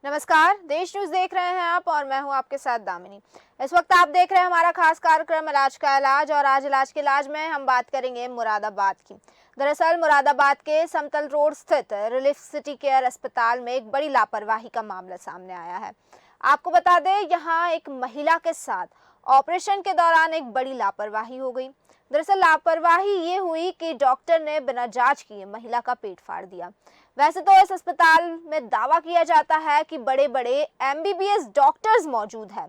नमस्कार, देश न्यूज देख रहे हैं आप और मैं हूं आपके साथ दामिनी। इस वक्त आप देख रहे हैं हमारा खास कार्यक्रम इलाज का इलाज और आज इलाज के इलाज में हम बात करेंगे मुरादाबाद की। दरअसल मुरादाबाद के समतल रोड स्थित रिलीफ सिटी केयर अस्पताल में एक बड़ी लापरवाही का मामला सामने आया है। आपको बता दें, यहाँ एक महिला के साथ ऑपरेशन के दौरान एक बड़ी लापरवाही हो गई। दरअसल लापरवाही ये हुई कि डॉक्टर ने बिना जांच किए महिला का पेट फाड़ दिया। वैसे तो इस अस्पताल में दावा किया जाता है कि बड़े बड़े एमबीबीएस डॉक्टर्स मौजूद हैं,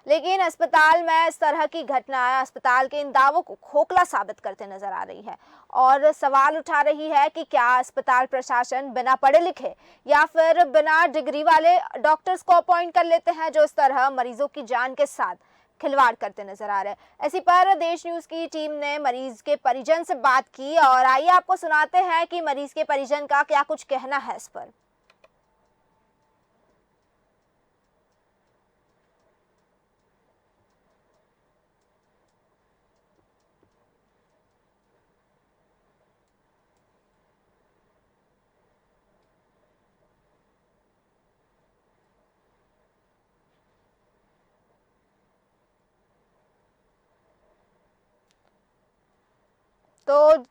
लेकिन अस्पताल में इस तरह की घटनाएं अस्पताल के इन दावों को खोखला साबित करते नजर आ रही है और सवाल उठा रही है कि क्या अस्पताल प्रशासन बिना पढ़े लिखे या फिर बिना डिग्री वाले डॉक्टर्स को अपॉइंट कर लेते हैं जो इस तरह मरीजों की जान के साथ खिलवाड़ करते नजर आ रहे हैं। इसी पर देश न्यूज की टीम ने मरीज के परिजन से बात की और आइए आपको सुनाते हैं कि मरीज के परिजन का क्या कुछ कहना है इस पर। तो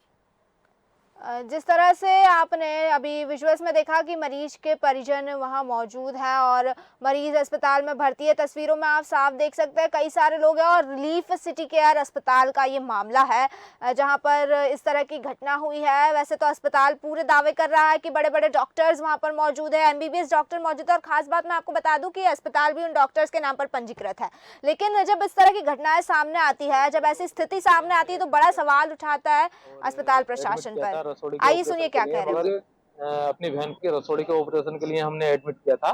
जिस तरह से आपने अभी विजुअल्स में देखा कि मरीज के परिजन वहां मौजूद हैं और मरीज अस्पताल में भर्ती है, तस्वीरों में आप साफ देख सकते हैं कई सारे लोग हैं और रिलीफ सिटी केयर अस्पताल का ये मामला है जहां पर इस तरह की घटना हुई है। वैसे तो अस्पताल पूरे दावे कर रहा है कि बड़े बड़े डॉक्टर्स वहां पर मौजूद है, एमबीबीएस डॉक्टर मौजूद है और खास बात मैं आपको बता दूं कि अस्पताल भी उन डॉक्टर्स के नाम पर पंजीकृत है। लेकिन जब इस तरह की घटनाएं सामने आती है, जब ऐसी स्थिति सामने आती है तो बड़ा सवाल उठाता है अस्पताल प्रशासन पर। आइए सुनिए क्या कह रहे हैं। अपनी बहन के रसोड़ी के ऑपरेशन के लिए हमने एडमिट किया था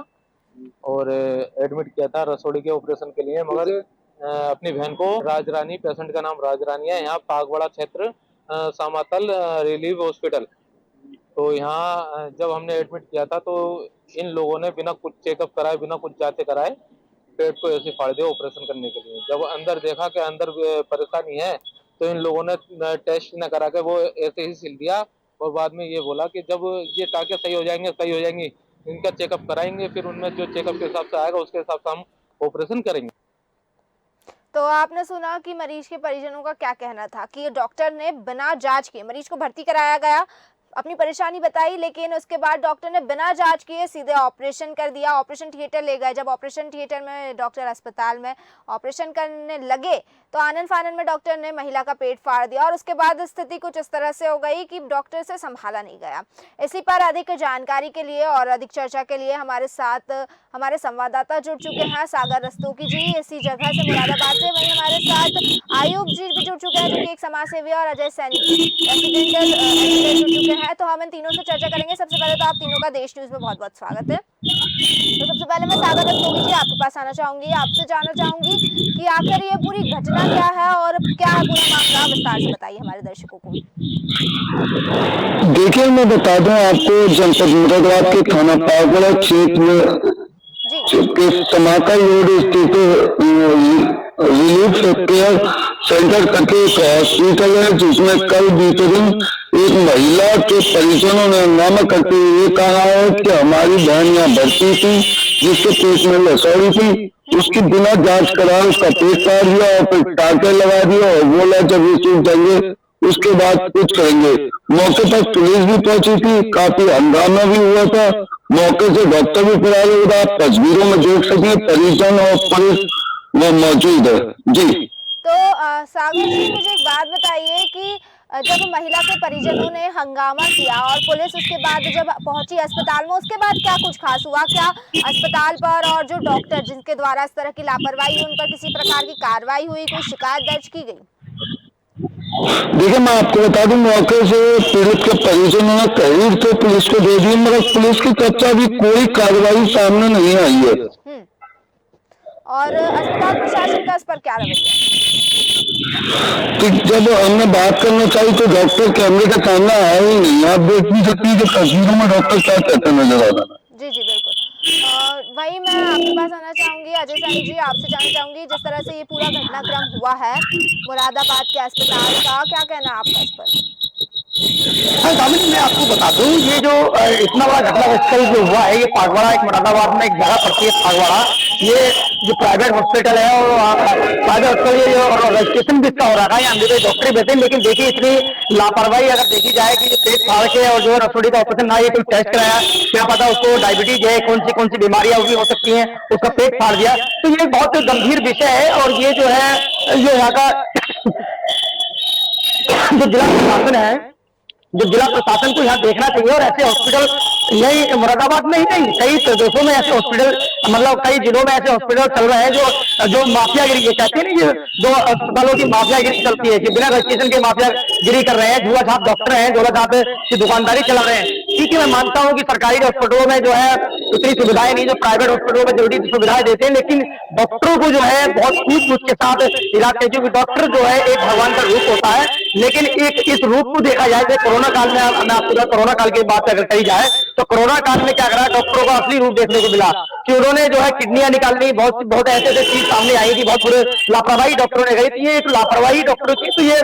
और एडमिट किया था रसोड़ी के ऑपरेशन के लिए, मगर अपनी बहन को राजरानी, पेशेंट का नाम राजरानी है, यहाँ पागवाड़ा क्षेत्र सामातल रिलीफ हॉस्पिटल। तो यहाँ जब हमने एडमिट किया था तो इन लोगों ने बिना कुछ चेकअप कराए, बिना कुछ जांच कराए पेट को ऐसे फाड़ दिया ऑपरेशन करने के लिए। जब अंदर देखा कि अंदर परेशानी है तो इन लोगों ने टेस्ट न करा के वो ऐसे ही सिल दिया और बाद में ये बोला कि जब ये टाके सही हो जाएंगी इनका चेकअप कराएंगे, फिर उनमें जो चेकअप के हिसाब से आएगा उसके हिसाब से हम ऑपरेशन करेंगे। तो आपने सुना कि मरीज के परिजनों का क्या कहना था कि डॉक्टर ने बिना जांच किए मरीज को भर्ती कराया गया, अपनी परेशानी बताई, लेकिन उसके बाद डॉक्टर ने बिना जांच किए सीधे ऑपरेशन कर दिया, ऑपरेशन थिएटर ले गए। जब ऑपरेशन थिएटर में डॉक्टर अस्पताल में ऑपरेशन करने लगे तो आनन फानन में डॉक्टर ने महिला का पेट फाड़ दिया और उसके बाद स्थिति कुछ इस तरह से हो गई कि डॉक्टर से संभाला नहीं गया। इसी पर अधिक जानकारी के लिए और अधिक चर्चा के लिए हमारे साथ हमारे संवाददाता जुड़ चुके हैं, सागर रस्तोगी जी इसी जगह से मुरादाबाद से। वहीं हमारे साथ आयुब जी भी जुड़ चुके हैं जो कि एक समाज सेवी, और अजय सैनी जी रेसिडेंटल एजुकेटर जुड़ चुके हैं। तो हम इन तीनों से चर्चा करेंगे। सबसे पहले तो आप तीनों का देश न्यूज में बहुत बहुत स्वागत है। तो सबसे पहले मैं सागर रस्तोगी जी आपके पास आना चाहूंगी, आपसे जानना चाहूंगी कि आखिर ये पूरी घटना क्या है और क्या है पूरा मामला, विस्तार से बताइए हमारे दर्शकों को। देखिए, मैं बता दूं आपको, जनपद मुरादाबाद के थाना पागड़ा क्षेत्र के समाकल रोड स्थित रिलीफ केयर सेंटर करके एक हॉस्पिटल है जिसमें कल बीते दिन एक महिला के परिजनों ने हंगामा करते हुए कहा है कि हमारी बहन यहाँ भर्ती थी जिसके पेट में लसौड़ी थी, उसकी बिना जांच कराए उसका पेट काट दिया और फिर टाके लगा दिया और बोला जब ये चीज देंगे उसके बाद कुछ करेंगे। मौके पर पुलिस भी पहुंची थी, काफी हंगामा भी हुआ था, मौके से डॉक्टर भी फरार हो रहा। आप तस्वीरों में देख सके परिजन और पुलिस वो मौजूद है जी। तो सागर जी मुझे एक बात बताइए कि जब महिला के परिजनों ने हंगामा किया और पुलिस उसके बाद जब पहुंची अस्पताल में, उसके बाद क्या कुछ खास हुआ? क्या अस्पताल पर और जो डॉक्टर जिनके द्वारा इस तरह की लापरवाही हुई उन पर किसी प्रकार की कार्रवाई हुई, कोई शिकायत दर्ज की गई? देखिए, मैं आपको बता दूं, मौके से पीड़ित के परिजनों ने तहरीर तो पुलिस को दे दी, मगर पुलिस की तरफ से अभी कोई कार्रवाई सामने नहीं आई है। और अस्पताल प्रशासन का इस पर क्या रवैया? कि जब हमने बात करना चाहिए तो डॉक्टर कैमरे का सामने आया ही नहीं। आप देख भी सकती है कि तस्वीरों में डॉक्टर क्या कहते नजर आ रहा है। जी जी बिल्कुल। वही मैं आपके पास आना चाहूंगी, अजय सैनी जी आपसे जानना चाहूंगी, जिस तरह से ये पूरा घटनाक्रम हुआ है मुरादाबाद के अस्पताल का, क्या कहना है आपका इस पर? हाँ दामिनी, मैं आपको बता दूं, ये जो इतना बड़ा घटनास्थल जो हुआ है, ये पागवाड़ा, एक मुरादाबाद में एक जगह पड़ती है पागवाड़ा। ये जो प्राइवेट हॉस्पिटल है और प्राइवेट हॉस्पिटल ये और रजिस्ट्रेशन भी इसका हो रहा है, यहाँ मेरे डॉक्टर बैठे, लेकिन देखिए इतनी लापरवाही अगर देखी जाए कि पेट फाड़ के और जो है रसोड़ी का ऑपरेशन ना, ये कोई टेस्ट कराया, क्या पता उसको डायबिटीज है, कौन सी बीमारियां भी हो सकती हैं, उसका पेट फाड़ दिया। तो ये बहुत गंभीर विषय है और ये जो है ये यहाँ का जो जिला प्रशासन है, जो जिला प्रशासन को यहाँ देखना चाहिए और ऐसे हॉस्पिटल यही मुरादाबाद में ही नहीं, कई प्रदेशों में ऐसे हॉस्पिटल, मतलब कई जिलों में ऐसे हॉस्पिटल चल रहे हैं जो माफियागिरी, ये कहते हैं ना, जो अस्पतालों की माफियागिरी चलती है, कि बिना रजिस्ट्रेशन के माफियागिरी कर रहे हैं, झूला छाप डॉक्टर हैं, झूला छाप की दुकानदारी चला रहे हैं। ठीक है, मैं मानता हूँ कि सरकारी हॉस्पिटलों में जो है उतनी सुविधाएं नहीं जो प्राइवेट हॉस्पिटलों में जरूरी सुविधाएं देते हैं, लेकिन डॉक्टरों को जो है बहुत सूझबूझ के साथ इलाज चाहिए, क्योंकि डॉक्टर जो है एक भगवान का रूप होता है। लेकिन एक इस रूप को देखा जाए तो कोरोना काल में, मैं आपको कोरोना काल की बात अगर कही जाए तो कोरोना काल में क्या करा, डॉक्टरों को असली रूप देखने को मिला कि उन्होंने जो है किडनियां निकालनी, बहुत ऐसे चीज सामने आई थी, बहुत बुरे लापरवाही डॉक्टरों ने करी थी। ये एक लापरवाही डॉक्टरों की, तो ये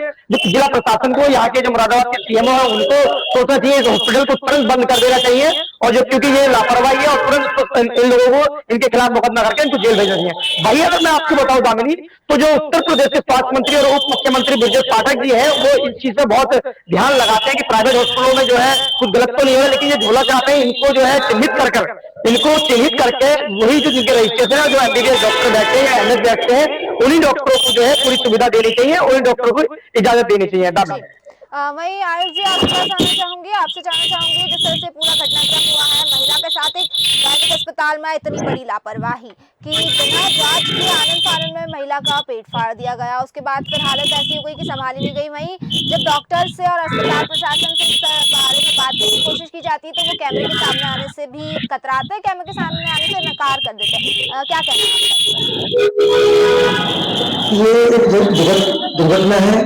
जिला प्रशासन को, यहाँ के जो मुरादाबाद के सीएमओ है, उनको सोचना चाहिए इस हॉस्पिटल को तुरंत बंद कर देना चाहिए, और जो क्योंकि ये लापरवाही है, और तुरंत इन लोगों को इनके खिलाफ मुकदमा करके इनको जेल भेजना चाहिए। भाई अगर मैं आपको बताऊं दामिनी, तो जो उत्तर प्रदेश के स्वास्थ्य मंत्री और उप मुख्यमंत्री ब्रजेश पाठक जी है, वो इस चीज पे बहुत ध्यान लगाते हैं कि प्राइवेट हॉस्पिटलों में जो है कुछ गलत तो नहीं हो रहा, लेकिन ये झोला चाहते हैं, इनको जो है चिन्हित करके वही जो जिनके रजिस्ट्रेशन है, जो एमबीबीएस डॉक्टर बैठते हैं या एमएस बैठते हैं, उन्हीं डॉक्टरों को जो है पूरी सुविधा देनी चाहिए, उन्हीं डॉक्टरों को इजाजत देनी चाहिए। दामिनी वही आयुष जी, आपसे जानना चाहूंगी जिस तरह से पूरा घटनाक्रम हुआ है, महिला के साथ एक प्राइवेट अस्पताल में इतनी बड़ी लापरवाही कि बिना जांच के आनन फानन में महिला का पेट फाड़ दिया गया, उसके बाद फिर हालत ऐसी हो गई कि संभाली नहीं गई। वहीं जब डॉक्टर से और अस्पताल प्रशासन से इस बारे में बात करने की कोशिश की जाती है तो वो कैमरे के सामने आने से भी कतराते हैं, कैमरे के सामने आने से नकार कर देते हैं। क्या कहना है आपका? ये एक दुर्घटना है,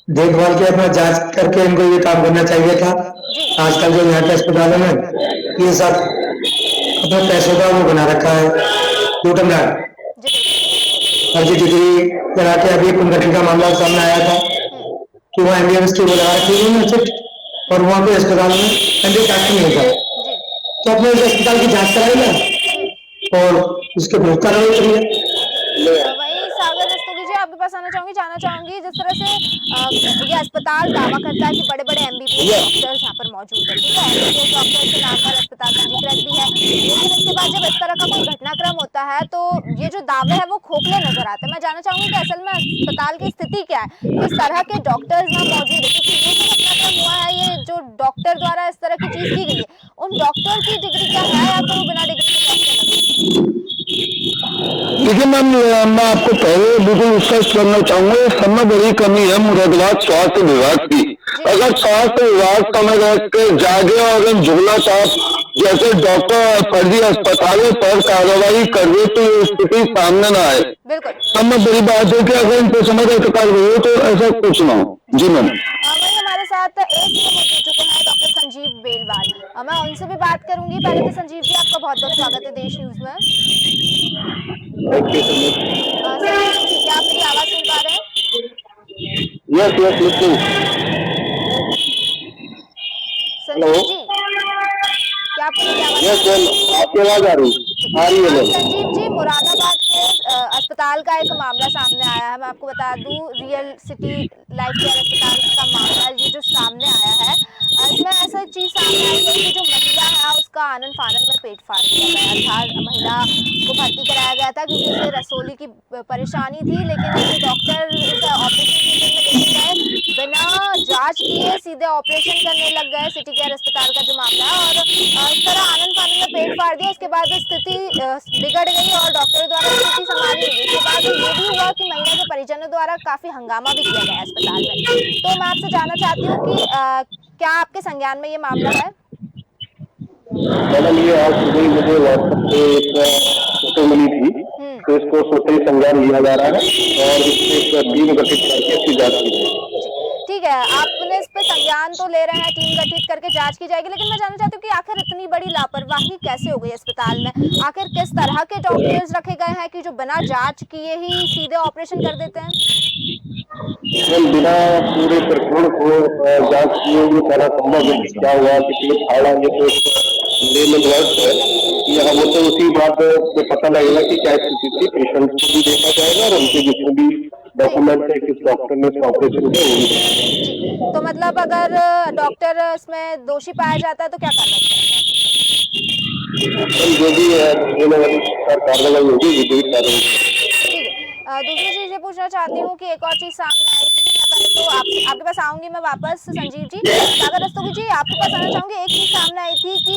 देखभाल के अपना जांच करके इनको ये काम करना चाहिए था। आजकल जो यहाँ के अस्पतालों में ये सब अपने पैसों का वो बना रखा है, लूटनदार, फर्जी डिग्री करा के। अभी कुंभकर्ण का मामला सामने आया था कि वहाँ एमबीबीएस की लगा रखी है और वहाँ पे अस्पताल में एमबीबीएस डॉक्टर नहीं था, तो अपने उस अस्पताल की जांच कराएगा और उसके विरुद्ध कार्रवाई करिए। आपके पास जानना चाहूंगी जिस तरह से ये अस्पताल दावा करता है कि बड़े बड़े एमबीबीएस डॉक्टर्स यहाँ पर मौजूद है, ठीक है, एमबीबीएस डॉक्टर्स के नाम पर अस्पताल पंजीकृत भी है, लेकिन इसके बाद जब इस तरह का कोई घटनाक्रम होता है तो ये जो दावे है वो खोखले नजर आते हैं। मैं जानना चाहूंगी कि असल में अस्पताल की स्थिति क्या है, किस तरह के डॉक्टर्स यहाँ मौजूद है, क्योंकि ये जो घटनाक्रम हुआ है, ये जो डॉक्टर द्वारा इस तरह की चीज की गई है, उन डॉक्टर की डिग्री क्या है या फिर वो बिना डिग्री के डॉक्टर? देखिए मैम, मैं आपको पहले बिल्कुल स्पष्ट करना चाहूंगा, समय बड़ी कमी है मुरादाबाद स्वास्थ्य विभाग की। अगर स्वास्थ्य विभाग समय रख के जागे और झूला छाप जैसे डॉक्टर फर्जी अस्पतालों पर कार्रवाई कर दे तो ये स्थिति सामने न आए। समय बड़ी बात है कि अगर इनको समय रहकर कार्रवाई हो तो ऐसा कुछ ना हो। जी मैम। हमारे साथ एसीएम जुड़ चुके हैं डॉक्टर संजीव बेलवाल, मैं उनसे भी बात करूंगी। पहले तो संजीव जी, आपका बहुत बहुत स्वागत है देश न्यूज में। संजीव जी, क्या आप मेरी आवाज सुन पा रहे हैं? Yes listen. संजीव जी, क्या आपको मेरी आवाज? यस, आपकी आवाज आ रही है। संजीव जी, मुरादाबाद के अस्पताल का एक मामला सामने आया है, मैं आपको बता दूं, रियल सिटी लाइफ केयर अस्पताल का मामला ये जो सामने आया है, इसमें ऐसा चीज सामने आई है कि जो महिला है उसका आनन फानन में पेट फाड़ दिया गया था। महिला को भर्ती कराया गया था क्योंकि उसे रसोली की परेशानी थी, लेकिन जो डॉक्टर इस ऑपरेशन थिएटर में लेके गए, बिना जांच किए सीधे ऑपरेशन करने लग गए। सिटी केयर अस्पताल का जो मामला है, और इस तरह आनन फानन में पेट फाड़ दिया। उसके बाद स्थिति बिगड़ गई और डॉक्टर द्वारा स्थिति संभाली गई। उसके बाद ये भी हुआ कि महिला के परिजनों द्वारा काफी हंगामा भी किया गया अस्पताल में। तो मैं आपसे जानना चाहती हूँ कि क्या आपके संज्ञान में ये मामला है? मैडम, ये आज सुबह मुझे व्हाट्सएप पे एक फोटो मिली थी, तो इसको सोशल संज्ञान लिया जा रहा है और इससे एक टीम गठित करके इसकी जांच की जाएगी। ठीक है, आपने इस पे संज्ञान तो ले रहे हैं, टीम गठित करके जांच की जाएगी, लेकिन मैं जानना चाहती हूँ कि आखिर इतनी बड़ी लापरवाही कैसे हो गई अस्पताल में? आखिर किस तरह के डॉक्टर्स रखे गए हैं कि जो बिना जांच किए ही सीधे ऑपरेशन कर देते हैं? हम बिना पूरे प्रकरण को जांच किए ये कहना संभव है कि क्या हुआ, कितने फाड़ा, ये तो लेमन वर्ड है। यहाँ वो तो उसी बात में पता लगेगा कि क्या स्थिति थी, पेशेंट को भी देखा जाएगा और उनके जितने भी डॉक्यूमेंट है किस डॉक्टर ने ऑपरेशन किया वो भी। जी, तो मतलब अगर डॉक्टर इसमें दोषी पाया जाता है तो क्या कार्रवाई करेंगे? जो भी कार्रवाई होगी विधिक कार्रवाई। ठीक है, दूसरी चीज ये पूछना चाहती हूँ कि एक और चीज सामने आई थी, मैं पहले तो आपके पास आऊंगी मैं वापस संजीव जी। सागर रस्तोगी जी, आपके पास आना चाहूंगी। एक चीज सामने आई थी कि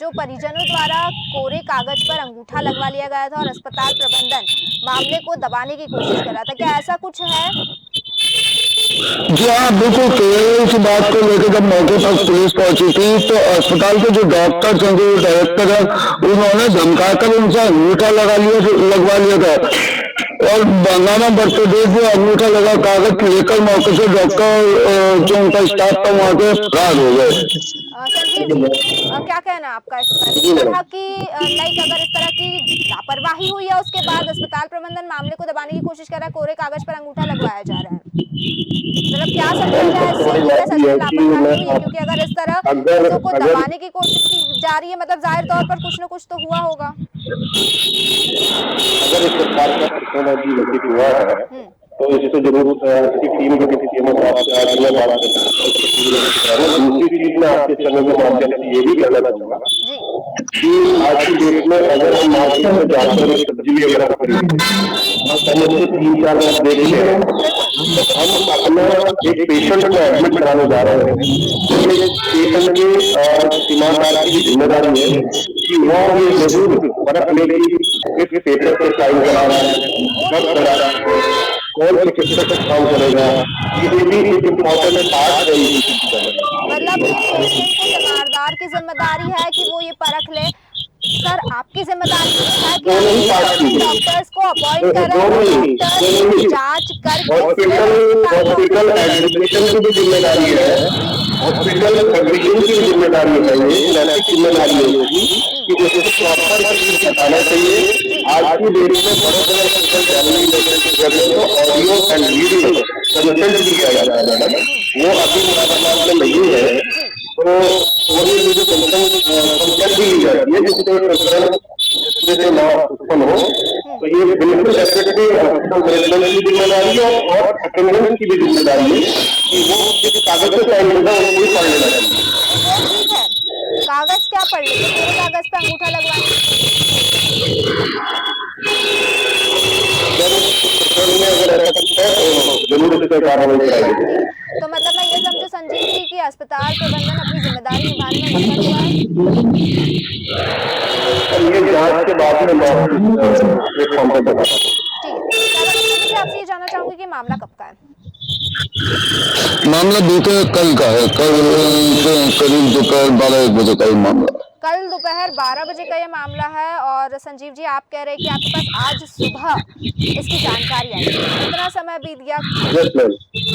जो परिजनों द्वारा कोरे कागज पर अंगूठा लगवा लिया गया था और अस्पताल प्रबंधन मामले को दबाने की कोशिश कर रहा था, क्या ऐसा कुछ है? जी हाँ, बिल्कुल। केरल की बात को लेकर जब मौके पर पुलिस पहुंची थी तो अस्पताल के जो डॉक्टर थे, जो डायरेक्टर है, उन्होंने धमकाकर उनसे अंगूठा लगवा लिया था और बंगाना बर्थडे को अंगूठा लगा कागज लेकर मौके से डॉक्टर जो उनका स्टाफ था वहाँ के फरार हो गए। संजीव जी, क्या कहना है आपका इस पर? इस तरह की अगर इस तरह की लापरवाही हुई है उसके बाद अस्पताल प्रबंधन मामले को दबाने की कोशिश कर रहा है, कोरे कागज पर अंगूठा लगवाया जा रहा है, मतलब क्या समझा जाए इससे कि सच में लापरवाही हुई है? क्योंकि अगर इस तरह चीजों को दबाने की कोशिश की जा रही है, मतलब जाहिर तौर पर कुछ न कुछ तो हुआ होगा। अगर इस प्रकार का टेक्नोलॉजी विकसित हुआ है तो इससे जरूर इसकी टीम को किसी कीमत बात दूसरी चीज में आपके चैनल के माध्यम से ये भी कहना चाहूंगा कि आज की डेट में अगर हम मार्केट में जाकर एक सब्जी वगैरह खरीदते हम उससे 3-4 लाख दे रहे हैं, हम अपना एक पेशेंट को एडमिट कराने जा रहे हैं, पेशेंट की ईमानदारी की जिम्मेदारी है कि वो ये जरूर परख ले कि पेपर पे साइन करा रहा है, कब करा रहा है, कौन से चिकित्सक का काम करेगा, ये भी एक इम्पोर्टेंट पार्ट है। मतलब पेशेंट को तीमारदार की जिम्मेदारी है कि वो ये परख ले। सर, आपकी जिम्मेदारी है कि डॉक्टर्स को अपॉइंट करें, डॉक्टर जांच करके हॉस्पिटल एडमिनिस्ट्रेशन की भी जिम्मेदारी है, हॉस्पिटल एडमिशन की भी जिम्मेदारी है, ये नैतिक जिम्मेदारी है कि उसको प्रॉपर चीज बताना चाहिए। आज की डेट में बड़े ऑडियो एंड वीडियो कंसेंट भी किया जाता है मैडम, वो अभी मुरादाबाद में नहीं है, तो वो जो कंसेंट भी ली जाती है जिससे प्रकरण ना उत्पन्न हो, तो ये बिल्कुल एफेक्टिव हॉस्पिटल मैनेजमेंट की जिम्मेदारी है और अटेंडेंस की भी जिम्मेदारी है कि वो जिस कागज पे साइन होगा वो पढ़ लेना चाहिए। ठीक है, कागज क्या पढ़ लेंगे, पूरे कागज पे अंगूठा लगवाने तो मतलब मैं ये समझू संजीव जी कि अस्पताल प्रबंधन अपनी जिम्मेदारी निभाने में विफल हुआ है। ये जांच के बाद में प्लेटफॉर्म पर बता। ठीक है, आपसे ये जानना चाहूंगी कि मामला कब का है? मामला बीते कल का है, कल करीब दोपहर 12-1 बजे का ये मामला। कल दोपहर 12 बजे का ये मामला है और संजीव जी आप कह रहे हैं कि आपके पास आज सुबह इसकी जानकारी आई, कितना समय बीत गया?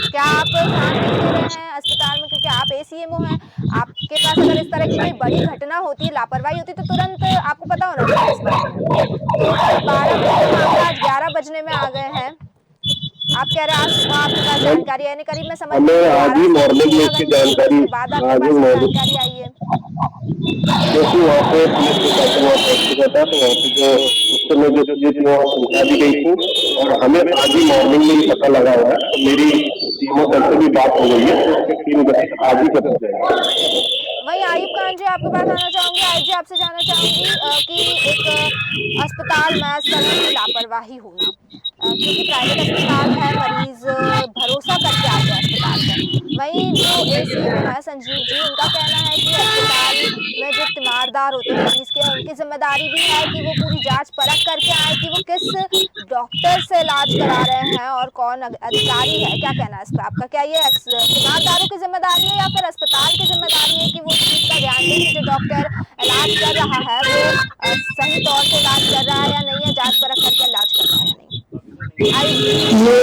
क्या आप ध्यान नहीं दे रहे हैं अस्पताल में, क्योंकि आप ACMO हैं, आपके पास अगर इस तरह की कोई बड़ी घटना होती, लापरवाही होती तो तुरंत आपको पता होना चाहिए इस बारे में। तो कल 12 बजे का मामला आज 11 बजने में आ गए हैं, आप कह रहे हैं आज सुबह आपके पास जानकारी है, करीब मैं समझ आज ही मॉर्निंग में इसकी जानकारी आई है, क्योंकि वहाँ पे पुलिस प्रशासन वहाँ पहुँच चुका था, तो वहाँ पे जो उस समय जो चीजें पहुँचा दी गई थी और हमें आज ही मॉर्निंग में ही पता लगा हुआ है, तो मेरी टीमों से भी बात हो गई है, तो टीम आज ही पता चलेगा। वही आयुब खान जी आपके पास आना चाहूंगी। आयुब जी आपसे जानना चाहूंगी कि एक अस्पताल में इस तरह की लापरवाही होना, क्योंकि प्राइवेट अस्पताल है, मरीज भरोसा करके आते हैं अस्पताल में, वहीं जो ACMO है संजीव जी, उनका कहना है कि अस्पताल में जो तीमारदार होते हैं मरीज के, उनकी जिम्मेदारी भी है कि वो पूरी जांच परख करके आए कि वो किस डॉक्टर से इलाज करा रहे हैं और कौन अधिकारी है। क्या कहना है इस पर आपका? क्या ये तीमारदारों की जिम्मेदारी है या फिर अस्पताल की जिम्मेदारी है कि वो चीज का ध्यान दें कि जो डॉक्टर इलाज कर रहा है वो सही तौर से इलाज कर रहा है या नहीं है, जांच परख करके इलाज कर रहा है या नहीं? ये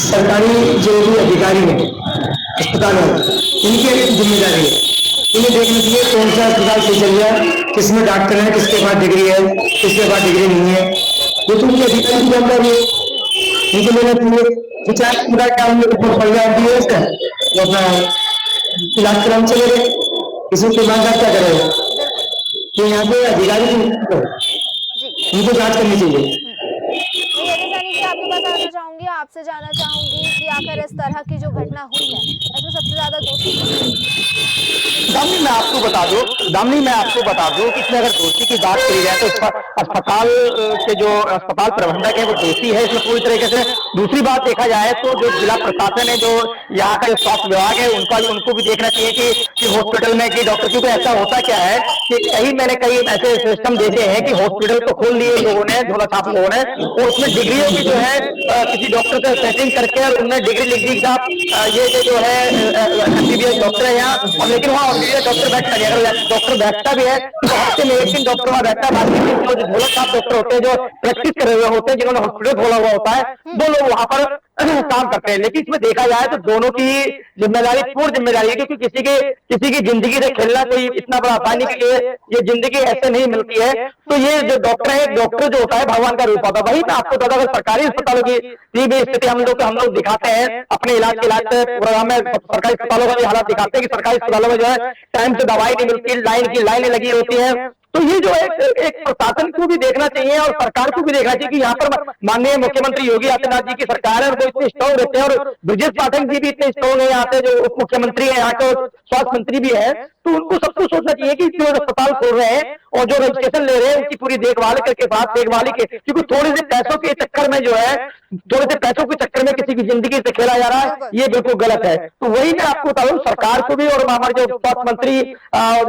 सरकारी जो भी अधिकारी है अस्पताल वाले, इनकी जिम्मेदारी है, इन्हें देखना चाहिए कौन सा अस्पताल सही चल रहा है, किसमें डॉक्टर है, किसके पास डिग्री है, किसके पास डिग्री नहीं है, ये तो उनके अधिकारी की जिम्मेदारी है, इनको लेना चाहिए। विचार पूरा काम बढ़िया एमबीबीएस है वो अपना इलाज कराने चले गए। किसी की मांग क्या करेगा बिल्कुल कि यहाँ पे अधिकारी जी। उनको जांच करनी चाहिए। वही अजय सैनी जी, आपके पास आना चाहूंगी, आपसे जानना चाहूंगी कि आखिर इस तरह की जो घटना हुई है इसमें सबसे ज्यादा दोषी कौन है? दामिनी मैं आपको बता दूं कि इसमें अगर दोषी की बात करी जाए तो इस पर अस्पताल के जो अस्पताल प्रबंधक है वो दोषी है इसमें पूरी तरीके से। दूसरी बात देखा जाए तो जो जिला प्रशासन है, जो यहाँ का स्वास्थ्य विभाग है, उनको भी देखना चाहिए कि हॉस्पिटल में कि डॉक्टर, क्योंकि ऐसा होता क्या है कि मैंने कई ऐसे सिस्टम देखे हैं कि हॉस्पिटल तो खोल लिए लोगों ने, झोला छाप लोगों ने, और उसमें डिग्रियों की जो है किसी डॉक्टर से सेटिंग करके और उन्होंने डिग्री लिख दी साहब ये जो है एमबीबीएस डॉक्टर है यहाँ, और लेकिन वहाँ एमबीबीएस डॉक्टर बैठता नहीं। अगर डॉक्टर बैठता भी है तो हफ्ते में एक दिन डॉक्टर वहाँ बैठता है, बाकी जो झोला छाप डॉक्टर होते हैं, जो प्रैक्टिस करे हुए होते हैं, जिन्होंने हॉस्पिटल खोला हुआ होता है, वो लोग वहाँ पर काम करते हैं। लेकिन इसमें देखा जाए तो दोनों की जिम्मेदारी, पूर्ण जिम्मेदारी है, क्योंकि किसी की जिंदगी से खेलना कोई इतना बड़ा आसानी के लिए ये जिंदगी ऐसे नहीं मिलती है। तो ये जो डॉक्टर है, डॉक्टर जो होता है भगवान का रूप होता है। वही मैं आपको बता दूं, अगर सरकारी अस्पतालों की भी स्थिति हम लोग दिखाते हैं अपने इलाज प्रोग्राम में, सरकारी अस्पतालों का भी हालात दिखाते हैं कि सरकारी अस्पतालों में जो है टाइम से दवाई नहीं मिलती, लाइनें लगी होती है। तो ये जो है एक प्रशासन को भी देखना चाहिए और सरकार को भी देखना चाहिए कि यहाँ पर माननीय मुख्यमंत्री योगी आदित्यनाथ जी की सरकार है और वो इतने स्ट्रॉन्ग रहते हैं, और ब्रजेश पाठक जी भी इतने स्ट्रॉन्ग है यहाँ से, जो उप मुख्यमंत्री है यहाँ के, स्वास्थ्य मंत्री भी है। तो उनको सबको सोचना चाहिए कि जो अस्पताल खोल रहे हैं और जो रजिस्ट्रेशन ले रहे हैं उनकी पूरी देखभाल करके साथ देखभाल के, क्योंकि थोड़े से पैसों के चक्कर में जो है, थोड़े से पैसों के चक्कर में किसी की जिंदगी से खेला जा रहा है, ये बिल्कुल गलत है। तो वही मैं आपको बता दूं, सरकार को भी और हमारे जो स्वास्थ्य मंत्री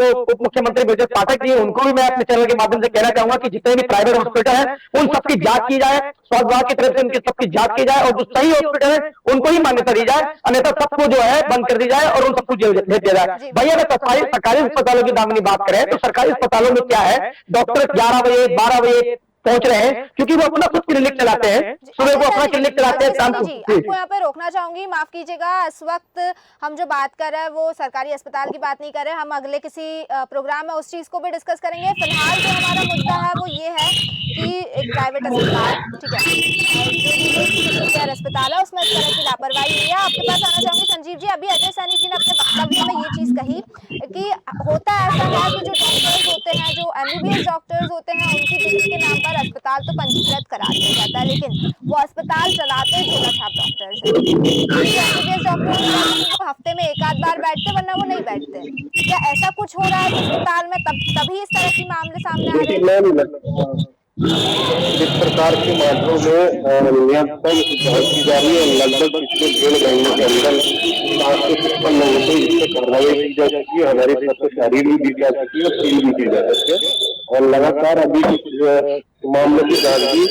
जो उप मुख्यमंत्री ब्रजेश पाठक जी, उनको भी मैं अपने चैनल के माध्यम से कहना चाहूंगा कि जितने भी प्राइवेट हॉस्पिटल है उन सबकी जांच की जाए, स्वास्थ्य विभाग की तरफ से उनकी सबकी जांच की जाए, और जो सही हॉस्पिटल है उनको ही मान्यता दी जाए, अन्यथा सबको जो है बंद कर दी जाए और उन सबको जेल भेज दिया जाए। भैया अगर सरकारी अस्पतालों की दामनी बात करें तो सरकारी अस्पतालों में क्या है, डॉक्टर 11 बजे 12 बजे पहुंच रहे हैं, क्योंकि वो अपना खुद क्लिनिक चलाते हैं, सुबह को अपना क्लिनिक चलाते हैं, शाम को। आपको यहाँ पे रोकना चाहूंगी, माफ कीजिएगा, इस वक्त हम जो बात कर रहे हैं वो सरकारी अस्पताल की बात नहीं कर रहे हैं, हम अगले किसी प्रोग्राम में उस चीज को भी डिस्कस करेंगे। फिलहाल जो हमारा मुद्दा है वो ये है कि एक प्राइवेट अस्पताल, ठीक है, जो केयर अस्पताल है उसमें इस तरह की लापरवाही हुई है। आपके पास आना चाहूंगी संजीव जी, अभी अजय सैनी जी ने अपने वक्तव्य में ये चीज कही कि होता ऐसा है कि जो डॉक्टर्स होते हैं, जो एमबीबीएस डॉक्टर्स होते हैं, उनकी डिग्री के नाम पर अस्पताल तो पंजीकृत करा दिया जाता है, लेकिन वो अस्पताल चलाते झोला छाप डॉक्टर्स हैं। एमबीबीएस डॉक्टर्स वो हफ्ते में एक आध बार बैठते, वरना वो नहीं बैठते। क्या ऐसा कुछ हो रहा है अस्पताल में, तभी इस तरह की मामले सामने आ रहे हैं? इस प्रकार के मामलों में नियंत्रण जांच की जा रही है। लगभग पिछले 1.5 महीने के अंदर 7 से 55 लोगों पर इस पर कार्रवाई की जा चुकी है, हमारी तरफ से तारीफ भी दी जा चुकी है, सील भी की जा चुकी है, और लगातार अभी मामलों की जांच की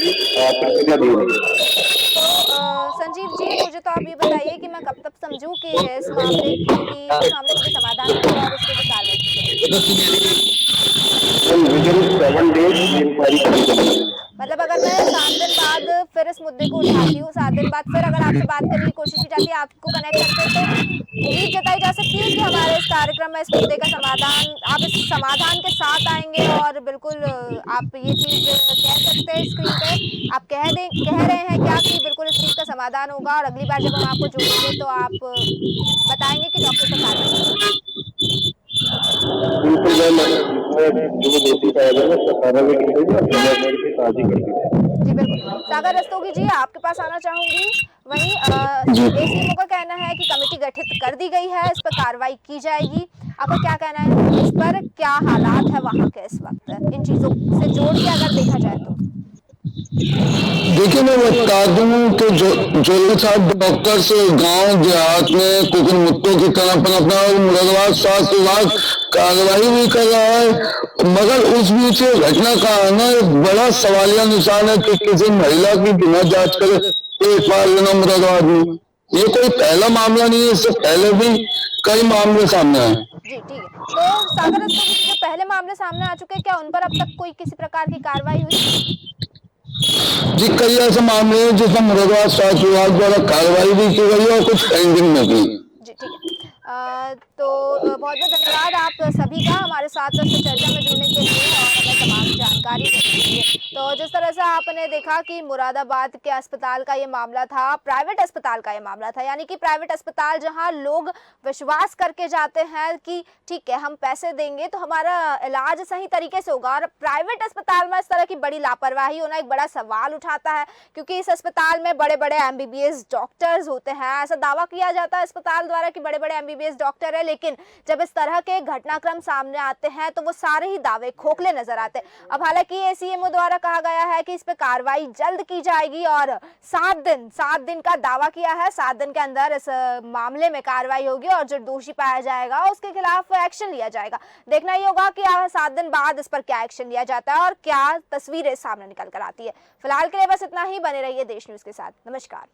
प्रक्रिया दी रही है। संजीव जी, मुझे तो आप ये बताइए कि मैं कब तक समझूं कि इस मामले का भी समाधान होगा और उसके भी कार्रवाई की जाएगी? मतलब अगर मैं 7 दिन बाद फिर इस मुद्दे को उठाती हूँ, 7 दिन बाद फिर अगर आपसे बात करने की कोशिश की जाती है, आपको कनेक्ट करते हैं, तो उम्मीद जताई जा सकती है कि हमारे इस कार्यक्रम में इस मुद्दे का समाधान, आप इस समाधान के साथ आएंगे और बिल्कुल आप ये चीज कह सकते हैं स्क्रीन पे, आप कह रहे हैं क्या कि बिल्कुल इस चीज का समाधान होगा, और अगली बार जब हम आपको जोड़ेंगे तो आप बताएंगे कि डॉक्टर का कार्रवाई। जो दोषी पाया जाएगा उसका कार्रवाई की जाएगी। जी बिल्कुल। सागर रस्तोगी जी, आपके पास आना चाहूंगी। वहीं एसीएमओ का कहना है कि कमेटी गठित कर दी गई है, इस पर कार्रवाई की जाएगी। आपका क्या कहना है इस पर, क्या हालात है वहाँ के इस वक्त, इन चीजों से जोड़ के अगर देखा जाए तो? देखिए, मैं बता दूं कि जो साहब डॉक्टर से गांव देहात में कुकुर मुत्तों की तरह पनपना और मुरादाबाद स्वास्थ्य विभाग कार्रवाई भी कर रहा है, मगर उस बीच घटना का आना एक बड़ा सवालिया निशान है कि किसी महिला की बिना जांच करे एक बार लेना मुरादाबाद में, ये कोई पहला मामला नहीं है, इससे पहले भी कई मामले सामने आए। जी ठीक है, तो सागर जो पहले मामले सामने आ चुके हैं, क्या उन पर अब तक कोई किसी प्रकार की कार्रवाई हुई? जी, कई ऐसे मामले हैं जिसमें मुरादाबाद स्वास्थ्य विभाग द्वारा कार्रवाई भी की गई है और कुछ पेंडिंग में भी। जी ठीक है, तो बहुत बहुत धन्यवाद आप सभी का हमारे साथ चर्चा में जुड़ने के लिए और हमें तमाम जानकारी तो जिस तरह से आपने देखा कि मुरादाबाद के अस्पताल का ये मामला था, प्राइवेट अस्पताल का ये मामला था, यानी कि प्राइवेट अस्पताल जहां लोग विश्वास करके जाते हैं कि ठीक है हम पैसे देंगे तो हमारा इलाज सही तरीके से होगा, और प्राइवेट अस्पताल में इस तरह की बड़ी लापरवाही होना एक बड़ा सवाल उठाता है, क्योंकि इस अस्पताल में बड़े बड़े MBBS डॉक्टर्स होते हैं। ऐसा दावा किया जाता है अस्पताल द्वारा कि बड़े बड़े MBBS डॉक्टर है, लेकिन जब इस तरह के घटनाक्रम सामने आते हैं तो वो सारे ही दावे खोखले नजर आते हैं। अब हालांकि ACMO द्वारा कहा गया है कि इस पे कार्रवाई जल्द की जाएगी और 7 दिन का दावा किया है, 7 दिन के अंदर इस मामले में कार्रवाई होगी और जो दोषी पाया जाएगा उसके खिलाफ एक्शन लिया जाएगा। देखना ही होगा कि 7 दिन बाद इस पर क्या एक्शन लिया जाता है और क्या तस्वीरें सामने निकल कर आती है। फिलहाल के लिए बस इतना ही। बने रहिए देश न्यूज के साथ। नमस्कार।